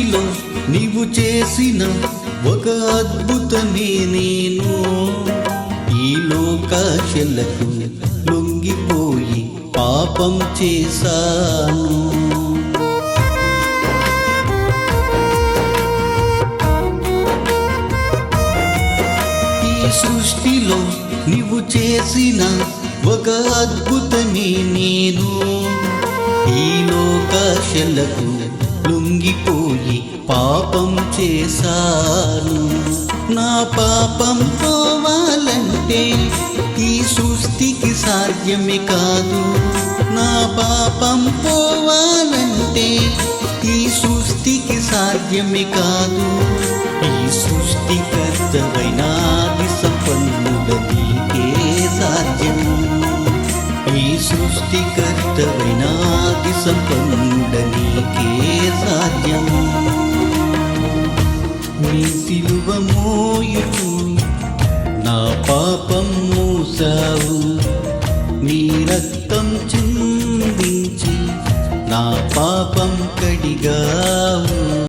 సృష్టిలో నీవు చేసిన ఒక అద్భుతమే నేను. ఈ లోకాశలకు లొంగిపోయి పాపం చేశాను. ఈ సృష్టిలో నీవు చేసిన ఒక అద్భుతమే నేను. ఈ లోకాశలకు లొంగిపోయి పాపం చేశాను. నా పాపం పోవాలంటే ఈ సృష్టికి సాధ్యమే కాదు. నా పాపం పోవాలంటే ఈ సృష్టికి సాధ్యమే కాదు. ఈ సృష్టికర్తవైన ఆది సంపన్నుడ నీకే సాధ్యం. ఈ సృష్టికర్తవైన ఆది సంపన్నుడ నీకే సాధ్యం. నీ సిలువ మోయుచు నా పాపం మోసావు. నీ రక్తం చిందించి నా పాపం కడిగావు.